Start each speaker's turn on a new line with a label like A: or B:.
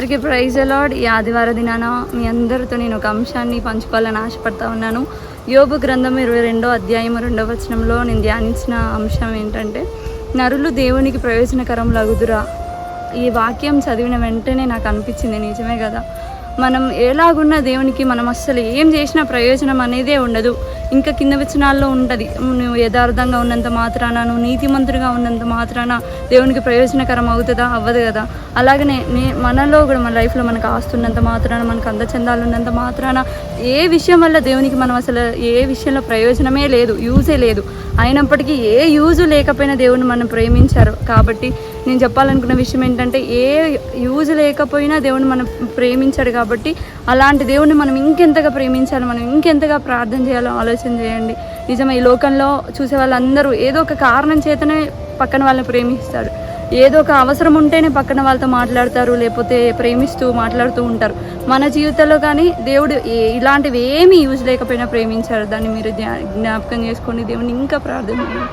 A: అందరికీ ప్రైజ్ అలాడ్. ఈ ఆదివార దినాన మీ అందరితో నేను ఒక అంశాన్ని పంచుకోవాలని ఆశపడతా ఉన్నాను. యోబు గ్రంథం 22వ అధ్యాయం 2వ వచనంలో నేను ధ్యానించిన అంశం ఏంటంటే, నరులు దేవునికి ప్రయోజనకరములగుదురా. ఈ వాక్యం చదివిన వెంటనే నాకు అనిపించింది, నిజమే కదా, మనం ఎలాగున్న దేవునికి మనం అస్సలు ఏం చేసినా ప్రయోజనం అనేదే ఉండదు. ఇంకా కింద వచనాల్లో ఉంటుంది, నువ్వు యథార్థంగా ఉన్నంత మాత్రాన, నువ్వు నీతిమంతుడిగా ఉన్నంత మాత్రాన దేవునికి ప్రయోజనకరం అవుతుందా? అవ్వదు కదా. అలాగనే మనలో కూడా మన లైఫ్లో మనకు ఆస్తున్నంత మాత్రాన, మనకు అందచందాలు ఉన్నంత మాత్రాన ఏ విషయం వల్ల దేవునికి మనం అసలు ఏ విషయంలో ప్రయోజనమే లేదు, యూజే లేదు. అయినప్పటికీ ఏ యూజు లేకపోయినా దేవుని మనం ప్రేమించారు. కాబట్టి నేను చెప్పాలనుకున్న విషయం ఏంటంటే, ఏ యూజ్ లేకపోయినా దేవుని మనం ప్రేమించాడు. కాబట్టి అలాంటి దేవుడిని మనం ఇంకెంతగా ప్రేమించాలి, మనం ఇంకెంతగా ప్రార్థన చేయాలో ఆలోచన చేయండి. నిజమే, ఈ లోకంలో చూసే వాళ్ళందరూ ఏదో ఒక కారణం చేతనే పక్కన వాళ్ళని ప్రేమిస్తాడు. ఏదో ఒక అవసరం ఉంటేనే పక్కన వాళ్ళతో మాట్లాడతారు, లేకపోతే ప్రేమిస్తూ మాట్లాడుతూ ఉంటారు. మన జీవితంలో కానీ దేవుడు ఇలాంటివి ఏమీ యూజ్ లేకపోయినా ప్రేమించారు. దాన్ని మీరు జ్ఞాపకం చేసుకోండి. దేవుడిని ఇంకా ప్రార్థన చేయండి.